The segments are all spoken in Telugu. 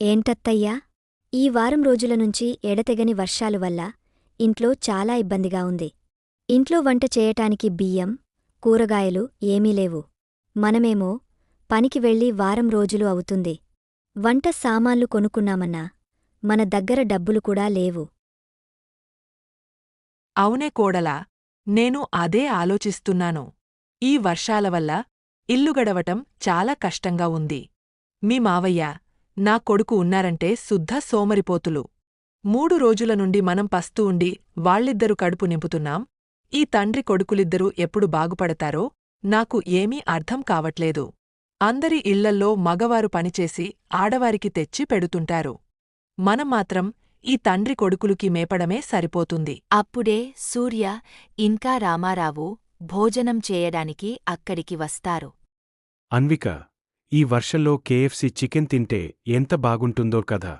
ఏంటత్తయ్యా, ఈ వారం రోజుల నుంచి ఎడతెగని వర్షాలు వల్ల ఇంట్లో చాలా ఇబ్బందిగా ఉంది. ఇంట్లో వంట చేయటానికి బియ్యం, కూరగాయలు ఏమీ లేవు. మనమేమో పనికి వెళ్ళి వారం రోజులు అవుతుంది. వంట సామాన్లు కొనుక్కున్నామన్నా మన దగ్గర డబ్బులు కూడా లేవు. అవునే కోడలా, నేను అదే ఆలోచిస్తున్నాను. ఈ వర్షాల వల్ల ఇల్లు గడవటం చాలా కష్టంగా ఉంది. మీ మావయ్య, నా కొడుకు ఉన్నారంటే శుద్ధ సోమరిపోతులు. 3 రోజుల నుండి మనం పస్తూ ఉండి వాళ్ళిద్దరు కడుపు నింపుతున్నాం. ఈ తండ్రి కొడుకులిద్దరూ ఎప్పుడు బాగుపడతారో నాకు ఏమీ అర్థం కావట్లేదు. అందరి ఇళ్లల్లో మగవారు పనిచేసి ఆడవారికి తెచ్చి పెడుతుంటారు. మనం మాత్రం ఈ తండ్రి కొడుకులుకి మేపడమే సరిపోతుంది. అప్పుడే సూర్య ఇంకా రామారావు భోజనం చేయడానికి అక్కడికి వస్తారు. అన్విక, ఈ వర్షంలో కేఎఫ్సి చికెన్ తింటే ఎంత బాగుంటుందో కదా.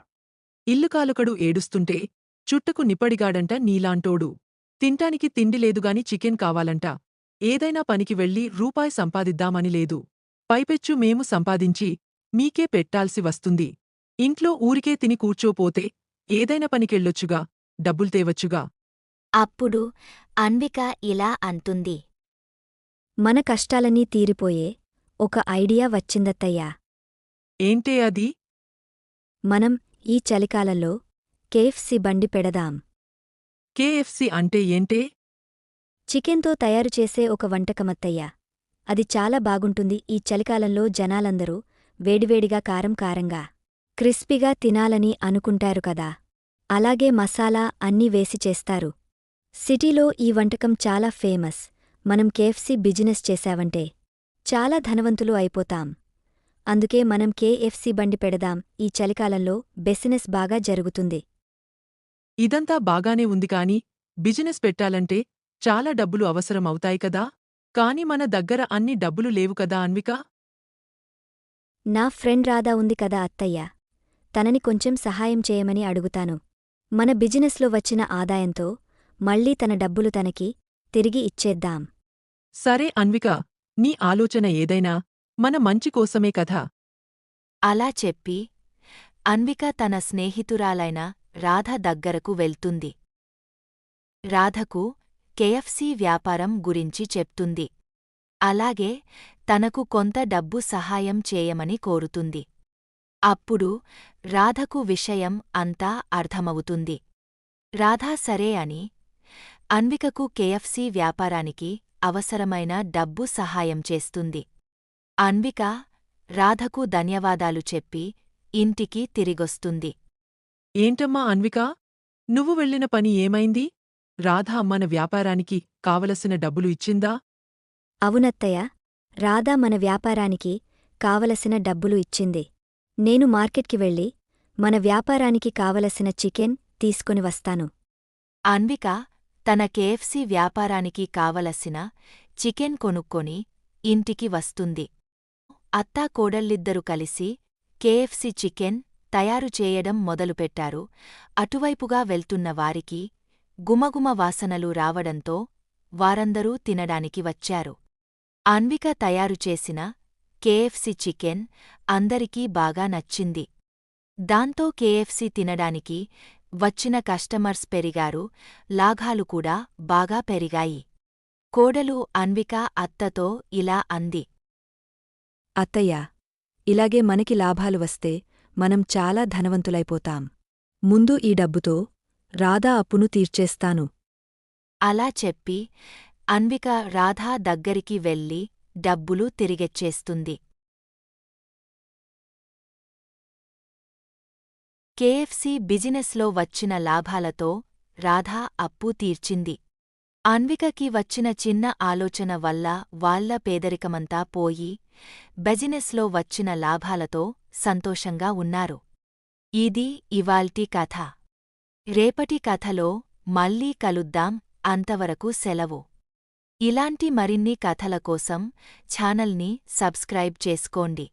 ఇల్లుకాలుకడు ఏడుస్తుంటే చుట్టకు నిప్పడిగాడంట నీలాంటోడు. తింటానికి తిండిలేదుగాని చికెన్ కావాలంట. ఏదైనా పనికి వెళ్ళి రూపాయి సంపాదిద్దామని లేదు. పైపెచ్చు మేము సంపాదించి మీకే పెట్టాల్సి వస్తుంది. ఇంట్లో ఊరికే తిని కూర్చోపోతే ఏదైనా పనికెళ్ళొచ్చుగా, డబ్బులు తేవచ్చుగా. అప్పుడు అన్విక ఇలా అంటుంది. మన కష్టాలన్నీ తీరిపోయే ఒక ఐడియా వచ్చిందత్తయ్యా. ఏంటే అది? మనం ఈ చలికాలంలో కేఎఫ్సి బండి పెడదాం. కేఎఫ్సి అంటే ఏంటే? చికెన్తో తయారుచేసే ఒక వంటకమత్తయ్యా. అది చాలా బాగుంటుంది. ఈ చలికాలంలో జనాలందరూ వేడివేడిగా కారం కారంగా క్రిస్పీగా తినాలని అనుకుంటారు కదా. అలాగే మసాలా అన్నీ వేసి చేస్తారు. సిటీలో ఈ వంటకం చాలా ఫేమస్. మనం కేఎఫ్సి బిజినెస్ చేశావంటే చాలా ధనవంతులు అయిపోతాం. అందుకే మనం కేఎఫ్సి బండి పెడదాం. ఈ చలికాలంలో బిజినెస్ బాగా జరుగుతుంది. ఇదంతా బాగానే ఉంది కాని బిజినెస్ పెట్టాలంటే చాలా డబ్బులు అవసరం అవుతాయి కదా. కాని మన దగ్గర అన్ని డబ్బులు లేవు కదా అన్విక. నా ఫ్రెండ్ రాధా ఉంది కదా అత్తయ్య, తనని కొంచెం సహాయం చేయమని అడుగుతాను. మన బిజినెస్లో వచ్చిన ఆదాయంతో మళ్ళీ తన డబ్బులు తనకి తిరిగి ఇచ్చేద్దాం. సరే అన్విక, నీ ఆలోచన ఏదైనా మన మంచి కోసమే కదా. అలా చెప్పి అన్విక తన స్నేహితురాలైన రాధ దగ్గరకు వెళ్తుంది. రాధకు కేఎఫ్సి వ్యాపారం గురించి చెప్తుంది. అలాగే తనకు కొంత డబ్బు సహాయం చేయమని కోరుతుంది. అప్పుడు రాధకు విషయం అంతా అర్థమవుతుంది. రాధా సరే అని అన్వికకు కేఎఫ్సి వ్యాపారానికి అవసరమైన డబ్బు సహాయం చేస్తుంది. అన్విక రాధకు ధన్యవాదాలు చెప్పి ఇంటికి తిరిగొస్తుంది. ఏంటమ్మా అన్విక, నువ్వు వెళ్ళిన పని ఏమైంది? రాధ మన వ్యాపారానికి కావలసిన డబ్బులు ఇచ్చిందా? అవునత్తయ్య, రాధా మన వ్యాపారానికి కావలసిన డబ్బులు ఇచ్చింది. నేను మార్కెట్కి వెళ్ళి మన వ్యాపారానికి కావలసిన చికెన్ తీసుకొని వస్తాను. అన్విక తన కేఎఫ్సి వ్యాపారానికి కావలసిన చికెన్ కొనుక్కొని ఇంటికి వస్తుంది. అత్తా కోడళ్ళిద్దరూ కలిసి కేఎఫ్సి చికెన్ తయారు చేయడం మొదలుపెట్టారు. అటువైపుగా వెళ్తున్న వారికి గుమగుమ వాసనలు రావడంతో వారందరూ తినడానికి వచ్చారు. అన్విక తయారుచేసిన కేఎఫ్సి చికెన్ అందరికీ బాగా నచ్చింది. దాంతో కేఎఫ్సి తినడానికి వచ్చిన కస్టమర్స్ పెరిగారు. లాభాలు కూడా బాగా పెరిగాయి. కోడలు అన్విక అత్తతో ఇలా అంది. అత్తయ్యా, ఇలాగే మనకి లాభాలు వస్తే మనం చాలా ధనవంతులైపోతాం. ముందు ఈ డబ్బుతో రాధా అప్పును తీర్చేస్తాను. అలా చెప్పి అన్విక రాధా దగ్గరికి వెళ్ళి డబ్బులు తిరిగిచ్చేస్తుంది. కేఎఫ్సి బిజినెస్లో వచ్చిన లాభాలతో రాధా అప్పు తీర్చింది. అన్వికకి వచ్చిన చిన్న ఆలోచన వల్ల వాళ్ళ పేదరికమంతా పోయి బిజినెస్లో వచ్చిన లాభాలతో సంతోషంగా ఉన్నారు. ఇది ఇవాల్టి కథ. రేపటి కథలో మళ్ళీ కలుద్దాం. అంతవరకు సెలవు. ఇలాంటి మరిన్ని కథల కోసం ఛానల్ని సబ్స్క్రైబ్ చేసుకోండి.